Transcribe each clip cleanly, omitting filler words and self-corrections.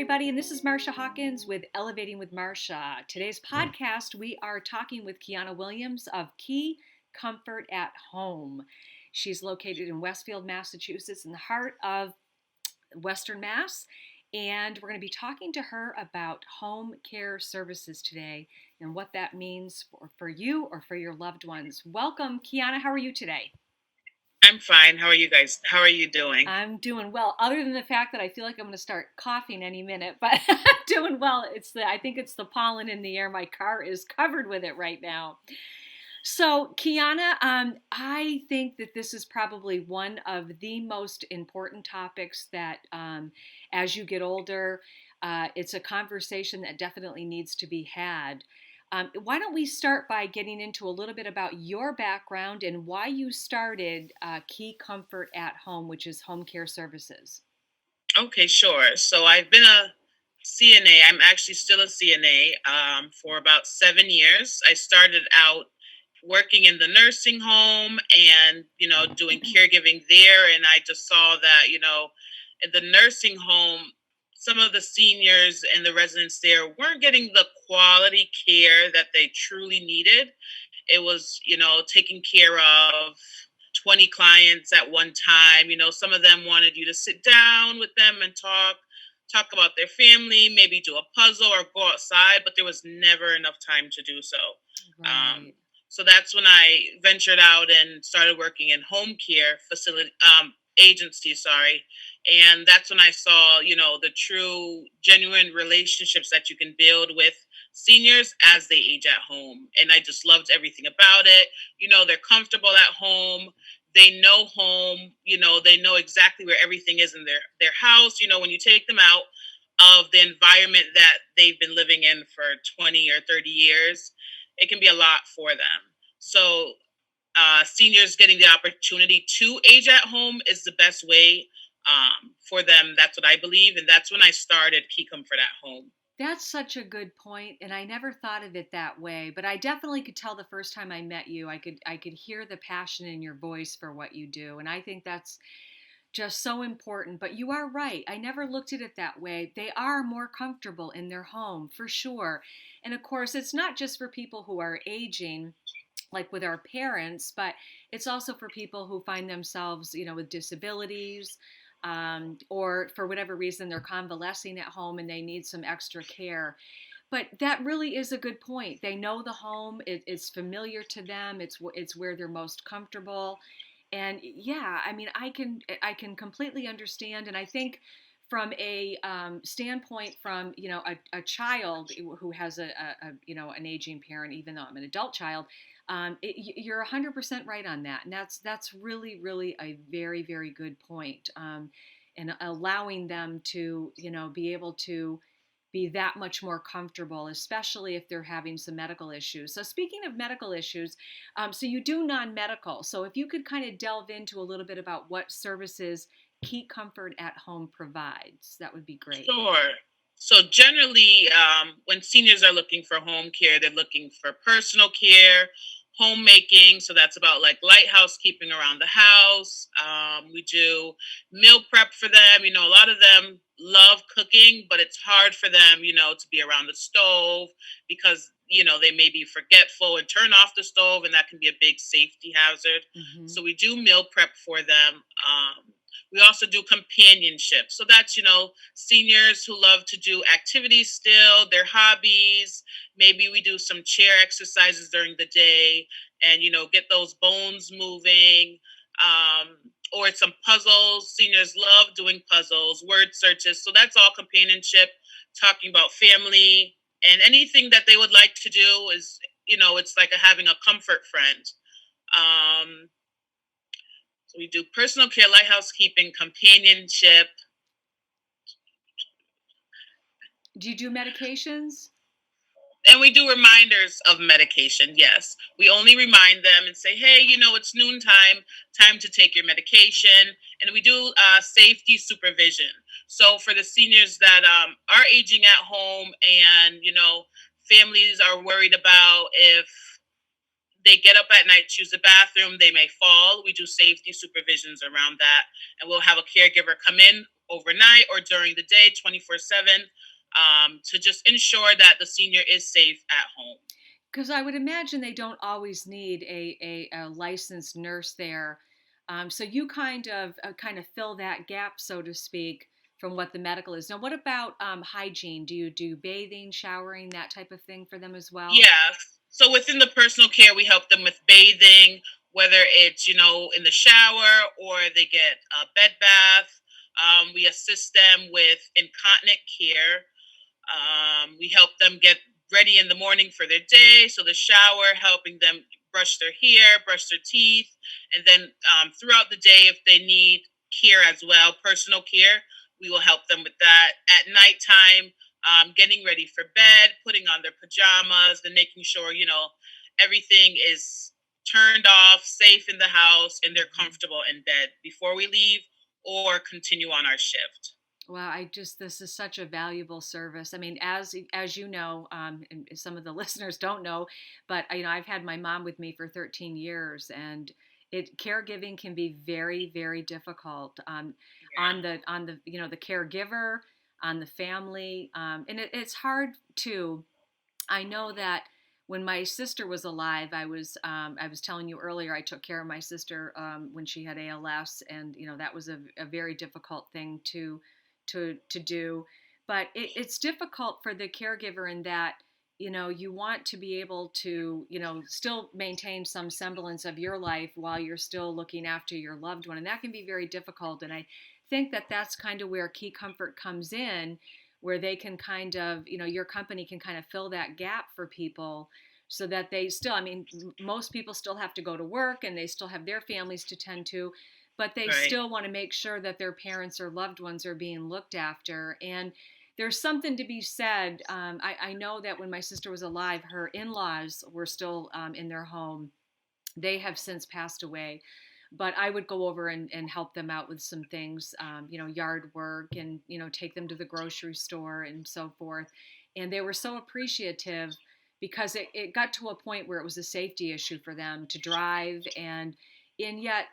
everybody, and this is Marcia Hawkins with Elevating with Marcia. Today's podcast, we are talking with Kiana Williams of Key Comfort at Home. She's located in Westfield, Massachusetts, in the heart of Western Mass, and we're going to be talking to her about home care services today and what that means for you or for your loved ones. Welcome, Kiana. How are you today? I'm fine. How are you guys? How are you doing? I'm doing well, other than the fact that I feel like I'm going to start coughing any minute, but I'm doing well. I think it's the pollen in the air. My car is covered with it right now. So, Kiana, I think that this is probably one of the most important topics that, as you get older, it's a conversation that definitely needs to be had. Why don't we start by getting into a little bit about your background and why you started Key Comfort at Home, which is home care services? Okay, sure. So I've been a CNA. I'm actually still a CNA for about 7 years. I started out working in the nursing home and, doing caregiving there. And I just saw that, in the nursing home, some of the seniors and the residents there weren't getting the quality care that they truly needed. It was, taking care of 20 clients at one time. Some of them wanted you to sit down with them and talk about their family, maybe do a puzzle or go outside, but there was never enough time to do so. Um, Right. so that's when I ventured out and started working in home care facility agency, sorry. And that's when I saw, the true genuine relationships that you can build with seniors as they age at home. And I just loved everything about it. They're comfortable at home. They know home. They know exactly where everything is in their house. When you take them out of the environment that they've been living in for 20 or 30 years, it can be a lot for them. So seniors getting the opportunity to age at home is the best way for them. That's what I believe. And that's when I started Key Comfort at Home. That's such a good point, and I never thought of it that way. But I definitely could tell the first time I met you, I could hear the passion in your voice for what you do, and I think that's just so important. But you are right. I never looked at it that way. They are more comfortable in their home for sure. And of course, it's not just for people who are aging, like with our parents, but it's also for people who find themselves, with disabilities, or for whatever reason they're convalescing at home and they need some extra care. But that really is a good point. They know the home; it's familiar to them. It's where they're most comfortable, and yeah, I mean, I can completely understand, and I think from a standpoint from a child who has an aging parent, even though I'm an adult child, you're 100% right on that, and that's really really a very very good point. And allowing them to be able to be that much more comfortable, especially if they're having some medical issues. So speaking of medical issues, so you do non-medical. So if you could kind of delve into a little bit about what services Key Comfort at Home provides, that would be great. Sure. So generally, when seniors are looking for home care, they're looking for personal care, homemaking. So that's about like light housekeeping around the house. We do meal prep for them. A lot of them love cooking, but it's hard for them, to be around the stove because, they may be forgetful and turn off the stove, and that can be a big safety hazard. Hmm. So we do meal prep for them. We also do companionship. So that's, seniors who love to do activities still, their hobbies. Maybe we do some chair exercises during the day and, get those bones moving. Or some puzzles. Seniors love doing puzzles, word searches. So that's all companionship, talking about family and anything that they would like to do is, it's like having a comfort friend. Um, so we do personal care, light housekeeping, companionship. Do you do medications? And we do reminders of medication. Yes, we only remind them and say, hey, it's noontime, time to take your medication. And we do safety supervision. So for the seniors that are aging at home and, families are worried about if they get up at night to use the bathroom, they may fall. We do safety supervisions around that. And we'll have a caregiver come in overnight or during the day, 24/7, to just ensure that the senior is safe at home. Because I would imagine they don't always need a licensed nurse there. So you kind of fill that gap, so to speak, from what the medical is. Now, what about hygiene? Do you do bathing, showering, that type of thing for them as well? Yeah. So within the personal care, we help them with bathing, whether it's, in the shower or they get a bed bath. We assist them with incontinent care. We help them get ready in the morning for their day. So the shower, helping them brush their hair, brush their teeth, and then throughout the day, if they need care as well, personal care, we will help them with that. At nighttime, getting ready for bed, putting on their pajamas, and making sure everything is turned off, safe in the house, and they're Mhm. comfortable in bed before we leave or continue on our shift. Well, this is such a valuable service. I mean, as you know, and some of the listeners don't know, but I've had my mom with me for 13 years, and it caregiving can be very, very difficult on the the caregiver, on the family, and it's hard to. I know that when my sister was alive, I was telling you earlier, I took care of my sister when she had ALS, and that was a very difficult thing to do. But it's difficult for the caregiver in that you want to be able to still maintain some semblance of your life while you're still looking after your loved one, and that can be very difficult. And I think that that's kind of where Key Comfort comes in, where they can kind of your company can kind of fill that gap for people so that they still, I mean, most people still have to go to work and they still have their families to tend to, but they Right. still want to make sure that their parents or loved ones are being looked after. And there's something to be said. I know that when my sister was alive, her in-laws were still in their home. They have since passed away, but I would go over and help them out with some things, yard work, and take them to the grocery store and so forth. And they were so appreciative because it got to a point where it was a safety issue for them to drive, and yet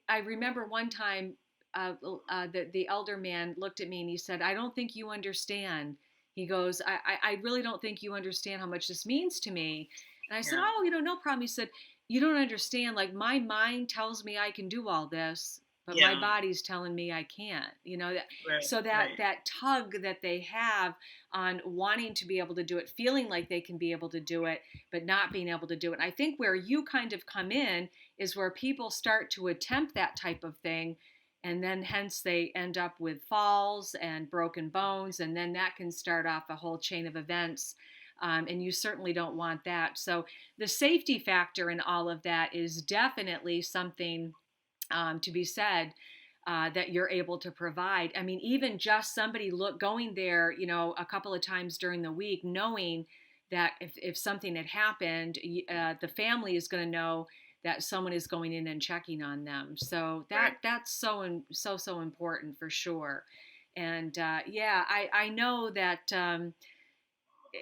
I remember one time the elder man looked at me and he said, "I don't think you understand." He goes, I really don't think you understand how much this means to me." And I said, Yeah. "Oh, no problem." He said, "You don't understand. Like, my mind tells me I can do all this, but my Yeah. body's telling me I can't." Right. So Right. that tug that they have on wanting to be able to do it, feeling like they can be able to do it, but not being able to do it. And I think where you kind of come in is where people start to attempt that type of thing, and then hence they end up with falls and broken bones, and then that can start off a whole chain of events. And you certainly don't want that. So the safety factor in all of that is definitely something to be said, that you're able to provide. I mean, even just somebody going there, a couple of times during the week, knowing that if something had happened, the family is going to know that someone is going in and checking on them. So Right. that's so important for sure. And yeah, I know that.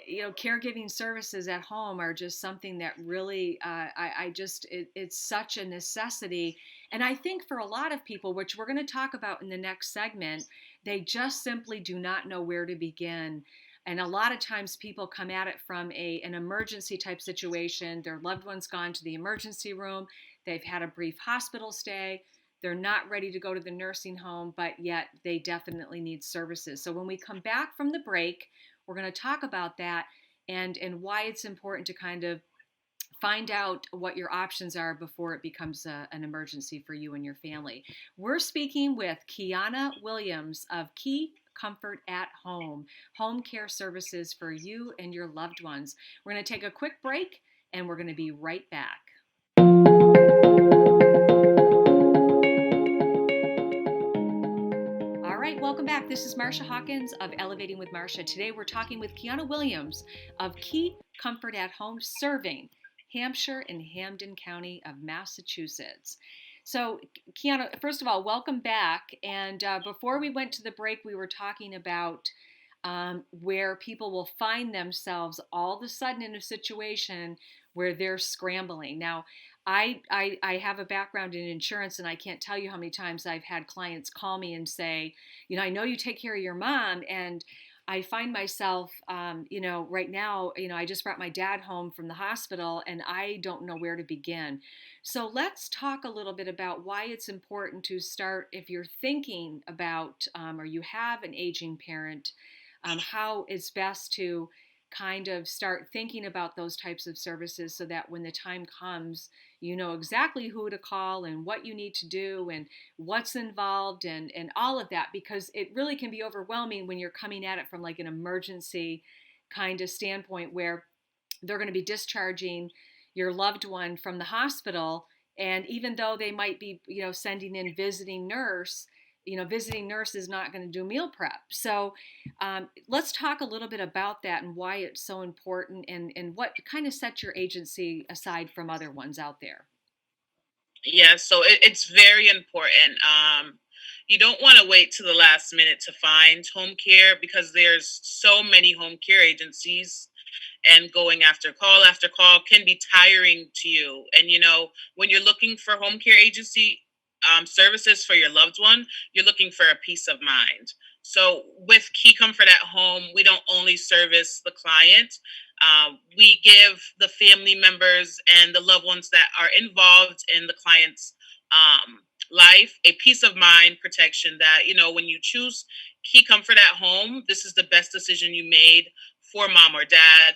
Caregiving services at home are just something that really it's such a necessity. And I think for a lot of people, which we're going to talk about in the next segment, they just simply do not know where to begin. And a lot of times people come at it from an emergency type situation. Their loved one's gone to the emergency room, they've had a brief hospital stay, they're not ready to go to the nursing home, but yet they definitely need services. So when we come back from the break, we're going to talk about that, and why it's important to kind of find out what your options are before it becomes an emergency for you and your family. We're speaking with Kiana Williams of Key Comfort at home care services for you and your loved ones. We're going to take a quick break, and we're going to be right back. All right, welcome back. This is Marcia Hawkins of Elevating with Marcia. Today we're talking with Kiana Williams of Key Comfort at Home, serving Hampshire and Hamden County of Massachusetts. So, Kiana, first of all, welcome back. And before we went to the break, we were talking about where people will find themselves all of a sudden in a situation where they're scrambling. Now, I have a background in insurance, and I can't tell you how many times I've had clients call me and say, I know you take care of your mom, and I find myself, right now, I just brought my dad home from the hospital, and I don't know where to begin. So let's talk a little bit about why it's important to start if you're thinking about, or you have an aging parent, how it's best to kind of start thinking about those types of services so that when the time comes, you know exactly who to call and what you need to do and what's involved and all of that, because it really can be overwhelming when you're coming at it from like an emergency kind of standpoint where they're going to be discharging your loved one from the hospital, and even though they might be sending in visiting nurse, visiting nurse is not going to do meal prep. So let's talk a little bit about that and why it's so important, and what kind of sets your agency aside from other ones out there. Yeah, so it's very important. You don't want to wait to the last minute to find home care because there's so many home care agencies, and going after call can be tiring to you. And when you're looking for home care agency services for your loved one, you're looking for a peace of mind. So with Key Comfort at Home, we don't only service the client, we give the family members and the loved ones that are involved in the client's life a peace of mind protection that, when you choose Key Comfort at Home, this is the best decision you made for mom or dad.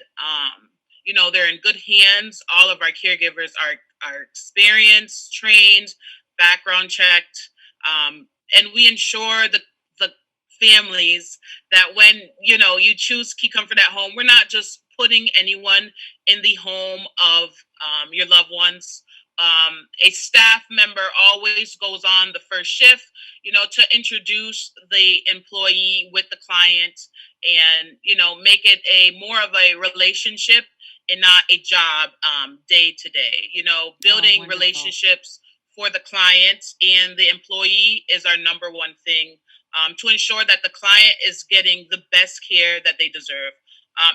They're in good hands. All of our caregivers are experienced, trained, background checked, and we ensure the families that when you choose Key Comfort at Home, we're not just putting anyone in the home of your loved ones. A staff member always goes on the first shift, to introduce the employee with the client and make it a more of a relationship and not a job day to day. Oh, Building wonderful. relationships for the client and the employee is our number one thing, to ensure that the client is getting the best care that they deserve.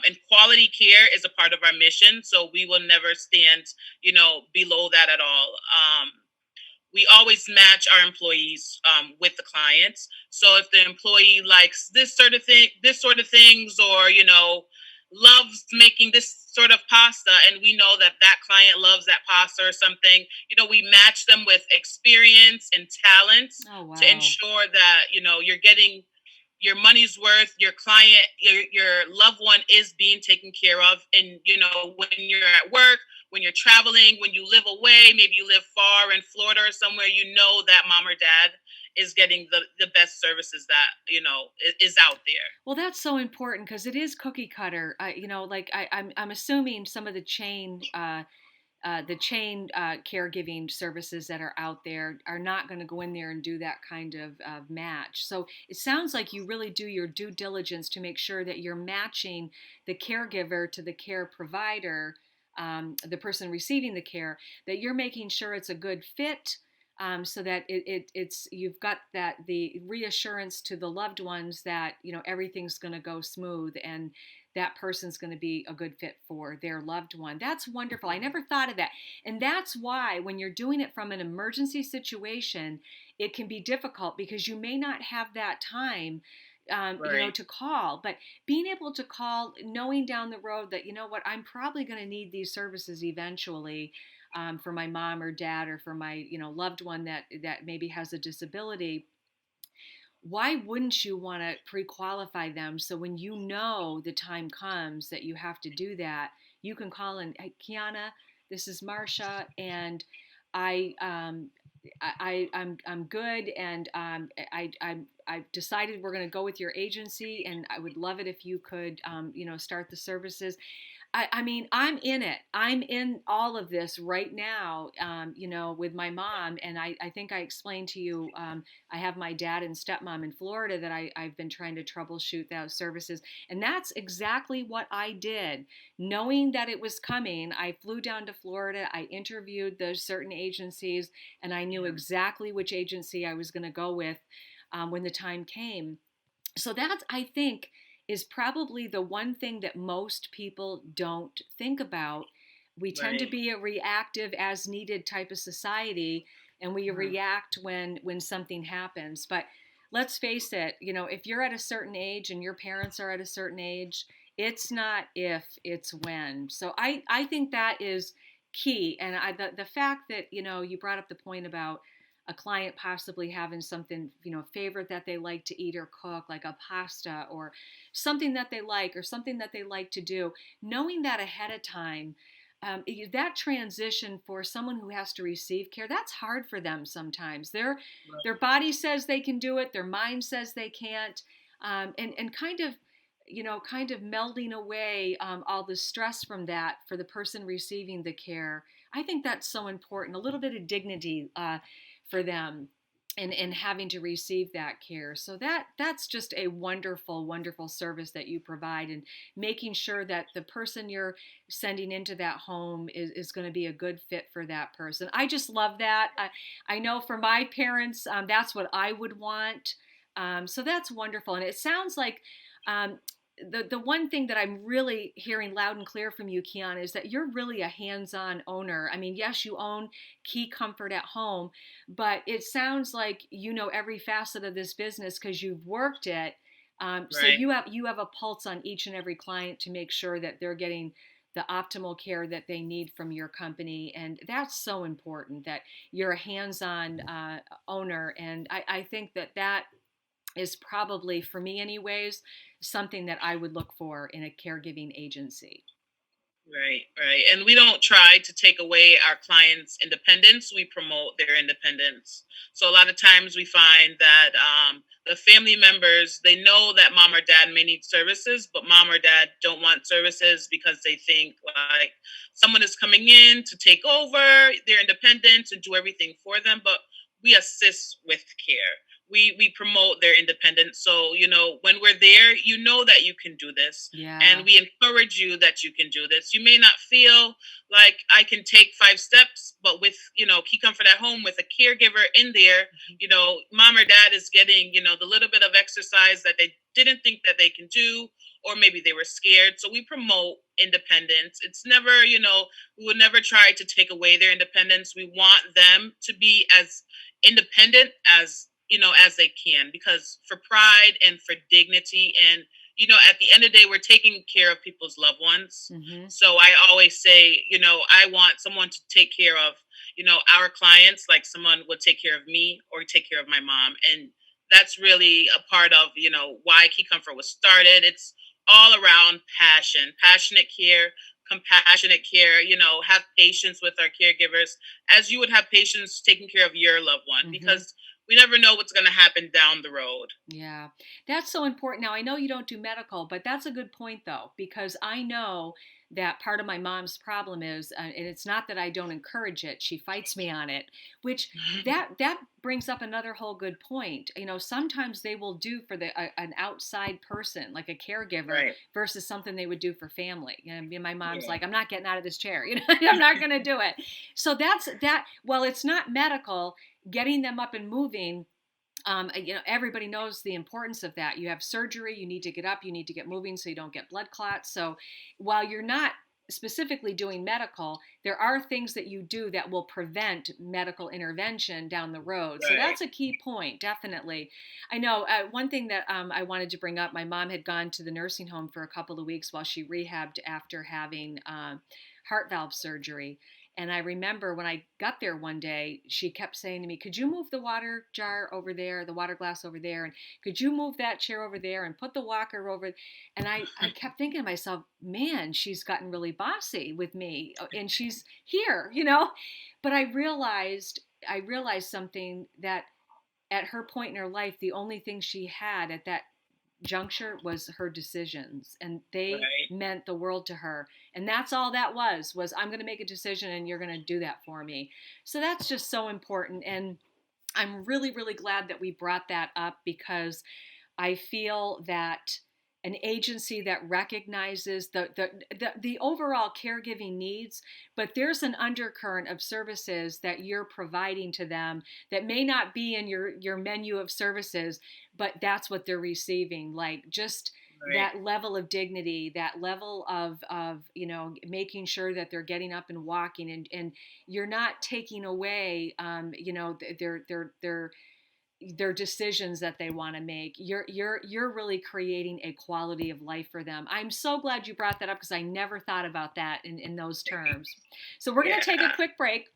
And quality care is a part of our mission, so we will never stand, below that at all. We always match our employees with the clients. So if the employee likes this sort of things, or loves making this sort of pasta, and we know that that client loves that pasta or something, we match them with experience and talents Oh, to wow. ensure that you're getting your money's worth. Your client, your loved one is being taken care of. And when you're at work, when you're traveling, when you live away, maybe you live far in Florida or somewhere, that mom or dad is getting the best services that is out there. Well, that's so important because it is cookie cutter. Like I'm assuming some of the chain caregiving services that are out there are not going to go in there and do that kind of match. So it sounds like you really do your due diligence to make sure that you're matching the caregiver to the care provider, the person receiving the care, that you're making sure it's a good fit. So that it's you've got that the reassurance to the loved ones that everything's going to go smooth, and that person's going to be a good fit for their loved one. That's wonderful. I never thought of that. And that's why when you're doing it from an emergency situation, it can be difficult because you may not have that time. Right. To call, but being able to call, knowing down the road that what, I'm probably going to need these services eventually, for my mom or dad, or for my loved one that maybe has a disability. Why wouldn't you want to pre-qualify them so when the time comes that you have to do that, you can call in, hey, Kiana, this is Marcia, and I I'm good, and I've decided we're going to go with your agency, and I would love it if you could start the services. I mean, I'm in it. I'm in all of this right now, with my mom. And I think I explained to you, I have my dad and stepmom in Florida that I've been trying to troubleshoot those services. And that's exactly what I did. Knowing that it was coming, I flew down to Florida. I interviewed those certain agencies, and I knew exactly which agency I was going to go with when the time came. So that's, I think, is probably the one thing that most people don't think about, We tend to Right. be a reactive as needed type of society, and we Mhm. react when something happens. But let's face it, if you're at a certain age and your parents are at a certain age, it's not if, it's when. So I think that is key. And the fact that, you brought up the point about a client possibly having something, favorite that they like to eat or cook, like a pasta or something that they like or something that they like to do, knowing that ahead of time, that transition for someone who has to receive care, that's hard for them sometimes. Their Right. body says they can do it, their mind says they can't, and kind of melding away all the stress from that for the person receiving the care. I think that's so important. A little bit of dignity for them and having to receive that care. So that's just a wonderful, wonderful service that you provide, and making sure that the person you're sending into that home is going to be a good fit for that person. I just love that. I know for my parents, that's what I would want. So that's wonderful. And it sounds like um, the one thing that I'm really hearing loud and clear from you, Kiana, is that you're really a hands-on owner. I mean, yes, you own Key Comfort at home, but it sounds like you know every facet of this business because you've worked it. So Right. you have a pulse on each and every client to make sure that they're getting the optimal care that they need from your company, and that's so important that you're a hands-on owner. And I think that is probably, for me anyways, something that I would look for in a caregiving agency. Right, right. And we don't try to take away our clients' independence. We promote their independence. So a lot of times we find that the family members, they know that mom or dad may need services, but mom or dad don't want services because they think like someone is coming in to take over their independence and do everything for them. But we assist with care. We promote their independence. So, when we're there, you know that you can do this, and Yeah. we encourage you that you can do this. You may not feel like I can take 5 steps, but with Key Comfort at Home with a caregiver in there, mom or dad is getting the little bit of exercise that they didn't think that they can do, or maybe they were scared. So we promote independence. It's never, we would never try to take away their independence. We want them to be as independent as they can, because for pride and for dignity, and at the end of the day, we're taking care of people's loved ones. Mm-hmm. So I always say, I want someone to take care of, our clients like someone would take care of me or take care of my mom. And that's really a part of, why Key Comfort was started. It's all around passion, passionate care, compassionate care, have patience with our caregivers as you would have patience taking care of your loved one, Mm-hmm. because we never know what's going to happen down the road. Yeah, that's so important. Now, I know you don't do medical, but that's a good point, though, because I know that part of my mom's problem is, and it's not that I don't encourage it; she fights me on it. Which that brings up another whole good point. Sometimes they will do for an outside person, like a caregiver, Right. versus something they would do for family. And my mom's Yeah. like, "I'm not getting out of this chair. I'm not going to do it." So that's that. Well, it's not medical. Getting them up and moving, everybody knows the importance of that. You have surgery, you need to get up, you need to get moving so you don't get blood clots. So while you're not specifically doing medical, there are things that you do that will prevent medical intervention down the road. So Right. that's a key point, definitely. I know one thing that I wanted to bring up, my mom had gone to the nursing home for a couple of weeks while she rehabbed after having heart valve surgery. And I remember when I got there one day, she kept saying to me, "Could you move the water jar over there, the water glass over there? And could you move that chair over there and put the walker over?" And I kept thinking to myself, man, she's gotten really bossy with me, and she's here. But I realized something, that at her point in her life, the only thing she had at that juncture was her decisions, and they Right. meant the world to her. And that's all that was I'm going to make a decision and you're going to do that for me. So that's just so important. And I'm really, really glad that we brought that up, because I feel that an agency that recognizes the overall caregiving needs, but there's an undercurrent of services that you're providing to them that may not be in your menu of services, but that's what they're receiving. Like just Right. that level of dignity, that level of making sure that they're getting up and walking, and you're not taking away their decisions that they want to make. You're really creating a quality of life for them. I'm so glad you brought that up because I never thought about that in those terms. So we're going to take a Yeah. quick break.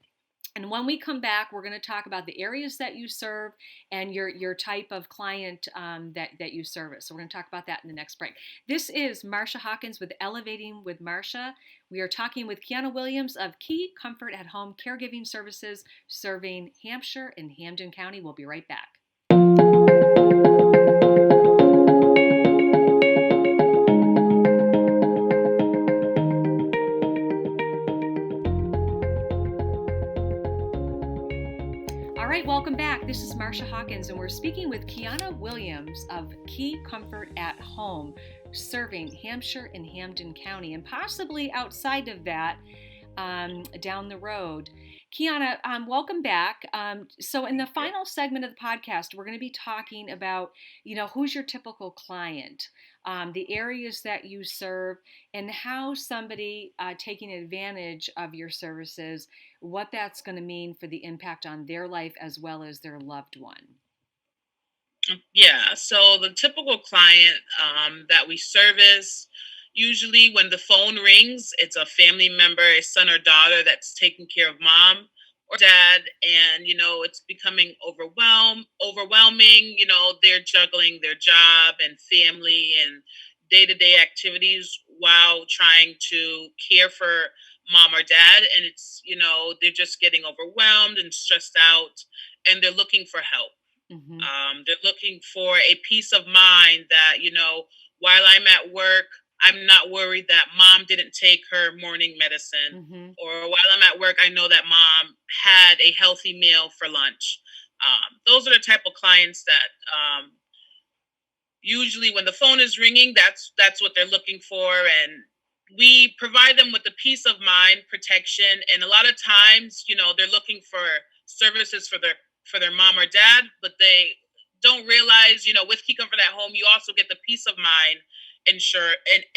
And when we come back, we're going to talk about the areas that you serve and your type of client that you service. So we're going to talk about that in the next break. This is Marcia Hawkins with Elevating with Marcia. We are talking with Kiana Williams of Key Comfort at Home Caregiving Services, serving Hampshire and Hamden County. We'll be right back. All right, welcome back. This is Marcia Hawkins, and we're speaking with Kiana Williams of Key Comfort at Home, serving Hampshire and Hamden County, and possibly outside of that, down the road. Kiana, welcome back. So in the Yeah. final segment of the podcast, we're going to be talking about, who's your typical client, the areas that you serve, and how somebody taking advantage of your services, what that's going to mean for the impact on their life as well as their loved one. Yeah. So the typical client that we service, usually when the phone rings, it's a family member, a son or daughter that's taking care of mom or dad, and it's becoming overwhelming. They're juggling their job and family and day-to-day activities while trying to care for mom or dad, and they're just getting overwhelmed and stressed out, and they're looking for help. Mm-hmm. They're looking for a peace of mind that, while I'm at work, I'm not worried that mom didn't take her morning medicine. Mm-hmm. Or while I'm at work, I know that mom had a healthy meal for lunch. Those are the type of clients that usually when the phone is ringing, that's what they're looking for. And we provide them with the peace of mind protection. And a lot of times, they're looking for services for their mom or dad, but they don't realize, with Key Comfort at Home, you also get the peace of mind ensure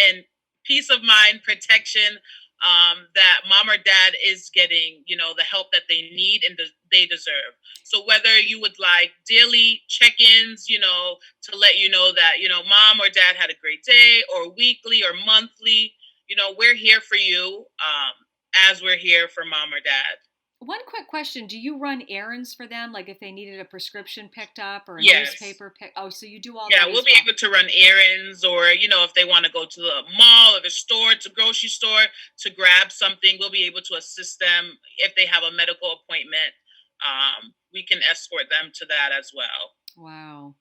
and peace of mind protection, that mom or dad is getting, the help that they need and they deserve. So whether you would like daily check-ins, to let you know that, mom or dad had a great day, or weekly or monthly, we're here for you, as we're here for mom or dad. One quick question. Do you run errands for them? Like if they needed a prescription picked up or a Yes. newspaper picked? Oh, so you do all Yeah, that we'll as be well. able to run errands, or, if they want to go to the mall or the store, to grocery store to grab something, we'll be able to assist them. If they have a medical appointment, we can escort them to that as well. Wow.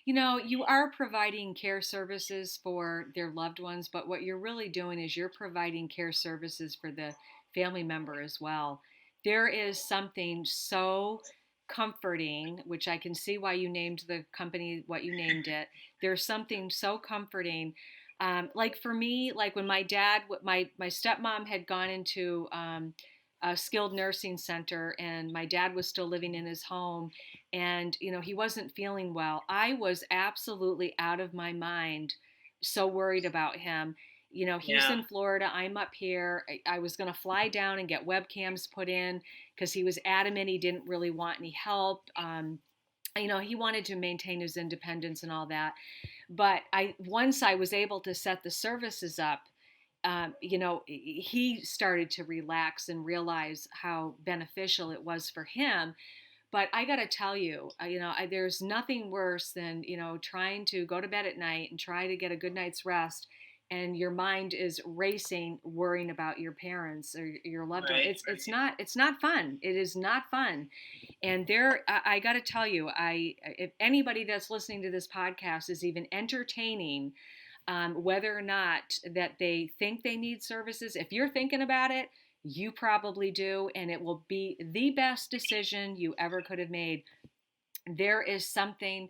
You are providing care services for their loved ones, but what you're really doing is you're providing care services for the family member as well. There is something so comforting, which I can see why you named the company what you named it. There's something so comforting. Like for me, like when my dad, my stepmom had gone into a skilled nursing center, and my dad was still living in his home, and he wasn't feeling well. I was absolutely out of my mind, so worried about him. He's Yeah. in Florida, I'm up here. I was going to fly down and get webcams put in because he was adamant he didn't really want any help. He wanted to maintain his independence and all that. But once I was able to set the services up, he started to relax and realize how beneficial it was for him. But I got to tell you, there's nothing worse than, trying to go to bed at night and try to get a good night's rest, and your mind is racing, worrying about your parents or your loved one. Right. It's not fun. It is not fun. And I got to tell you, if anybody that's listening to this podcast is even entertaining, whether or not that they think they need services, if you're thinking about it, you probably do, and it will be the best decision you ever could have made. There is something,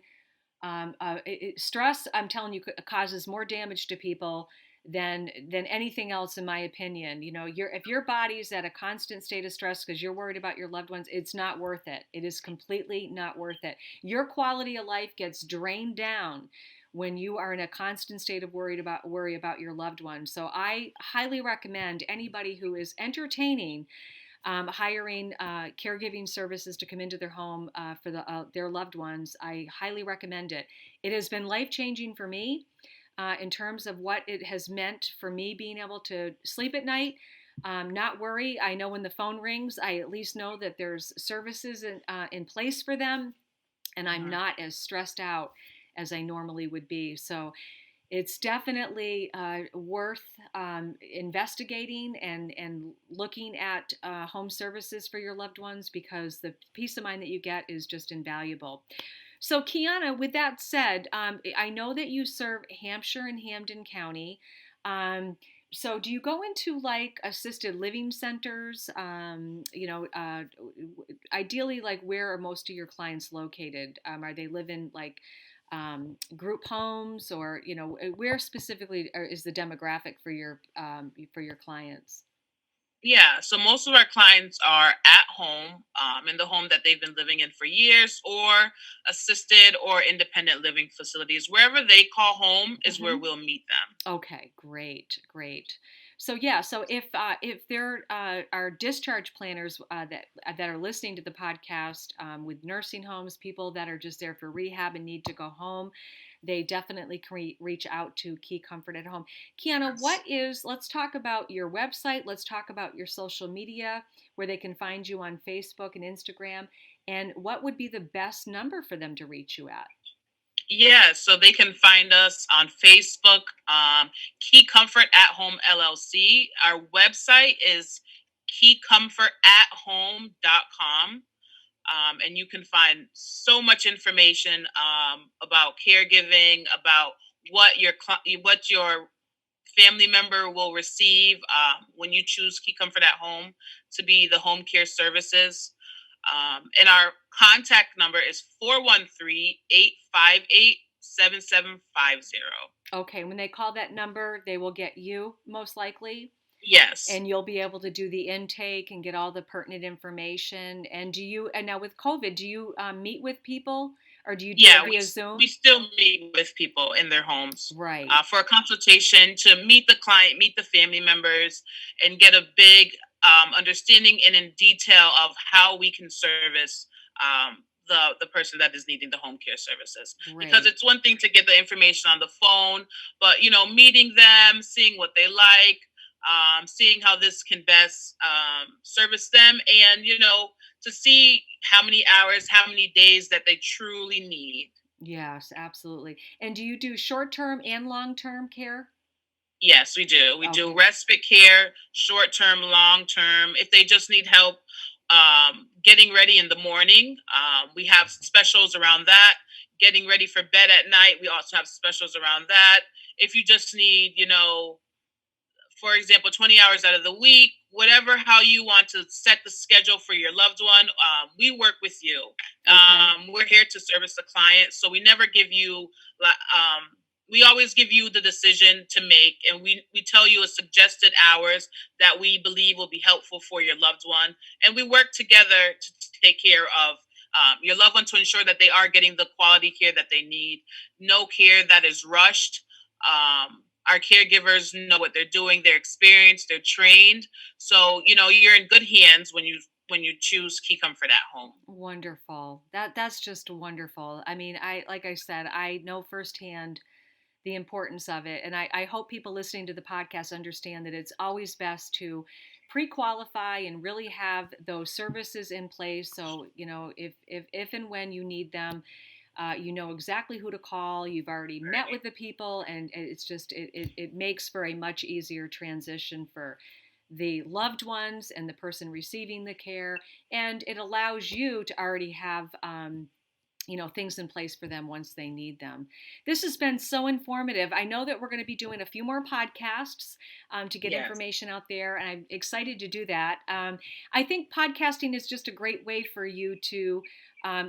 stress, I'm telling you, causes more damage to people than anything else, in my opinion. If your body's at a constant state of stress because you're worried about your loved ones, it's not worth it. It is completely not worth it. Your quality of life gets drained down when you are in a constant state of worry about your loved ones. So I highly recommend anybody who is entertaining hiring caregiving services to come into their home for their loved ones. I highly recommend it. It has been life changing for me in terms of what it has meant for me being able to sleep at night, not worry. I know when the phone rings, I at least know that there's services in place for them, and I'm Mhm. not as stressed out as I normally would be. So it's definitely worth investigating and looking at home services for your loved ones, because the peace of mind that you get is just invaluable. So, Kiana, with that said, I know that you serve Hampshire and Hamden County. So, do you go into like assisted living centers? Ideally, like where are most of your clients located? Are they live in like group homes, or where specifically is the demographic for your clients? Yeah, so most of our clients are at home, in the home that they've been living in for years, or assisted or independent living facilities. Wherever they call home is where Hmm. we'll meet them. Okay, great, great. So yeah, so if there are discharge planners that are listening to the podcast with nursing homes, people that are just there for rehab and need to go home, they definitely can reach out to Key Comfort at Home. Kiana, Yes. let's talk about your website. Let's talk about your social media, where they can find you on Facebook and Instagram, and what would be the best number for them to reach you at? Yeah, so they can find us on Facebook, Key Comfort at Home LLC. Our website is keycomfortathome.com. And you can find so much information about caregiving, about what your family member will receive when you choose Key Comfort at Home to be the home care services. And our contact number is 413-858-7750. Okay, when they call that number, they will get you most likely, Yes. and you'll be able to do the intake and get all the pertinent information. And now with COVID, do you meet with people, or do you do it Yeah, via we Zoom? still meet with people in their homes Right. for a consultation to meet the client, meet the family members, and get a big understanding and in detail of how we can service the person that is needing the home care services. Because Great. it's one thing to get the information on the phone, but meeting them, seeing what they like, seeing how this can best service them, and to see how many hours, how many days that they truly need. Yes, absolutely. And do you do short-term and long-term care? Yes, we do. We do Okay. respite care, short term, long term. If they just need help getting ready in the morning, we have specials around that. Getting ready for bed at night, we also have specials around that. If you just need, for example, 20 hours out of the week, whatever, how you want to set the schedule for your loved one, we work with you. Okay. We're here to service the client, so we never give you, we always give you the decision to make, and we tell you a suggested hours that we believe will be helpful for your loved one, and we work together to take care of your loved one, to ensure that they are getting the quality care that they need. No care that is rushed. Our caregivers know what they're doing, they're experienced, they're trained. So, you're in good hands when you choose Key Comfort at Home. Wonderful. That's just wonderful. I mean, like I said, I know firsthand the importance of it. And I hope people listening to the podcast understand that it's always best to pre-qualify and really have those services in place. So, if and when you need them, you know exactly who to call. You've already met Right. with the people, and it makes for a much easier transition for the loved ones and the person receiving the care, and it allows you to already have things in place for them once they need them. This has been so informative. I know that we're going to be doing a few more podcasts to get Yes. information out there, and I'm excited to do that. I think podcasting is just a great way for you to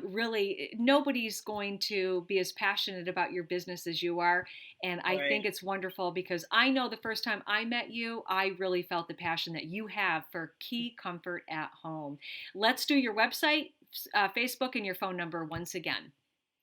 Really, nobody's going to be as passionate about your business as you are. And I think Right. it's wonderful because I know the first time I met you, I really felt the passion that you have for Key Comfort at Home. Let's do your website, Facebook, and your phone number once again.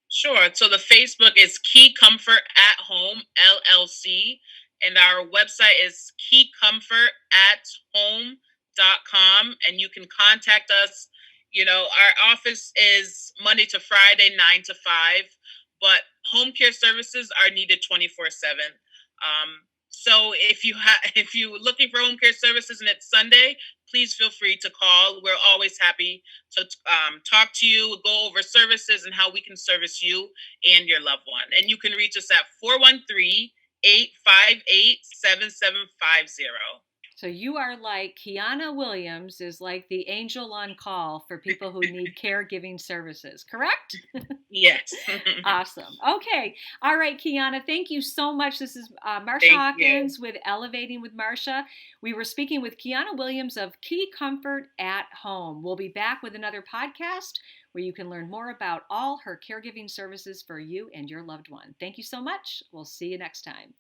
Sure. So the Facebook is Key Comfort at Home LLC, and our website is keycomfortathome.com, and you can contact us. Our office is Monday to Friday, 9 to 5, but home care services are needed 24/7. So if you're looking for home care services and it's Sunday, please feel free to call. We're always happy to talk to you, go over services and how we can service you and your loved one. And you can reach us at 413-858-7750. So you are like Kiana Williams is like the angel on call for people who need caregiving services, correct? Yes. Awesome. Okay. All right, Kiana, thank you so much. This is Marcia Thank you. Hawkins with Elevating with Marcia. We were speaking with Kiana Williams of Key Comfort at Home. We'll be back with another podcast where you can learn more about all her caregiving services for you and your loved one. Thank you so much. We'll see you next time.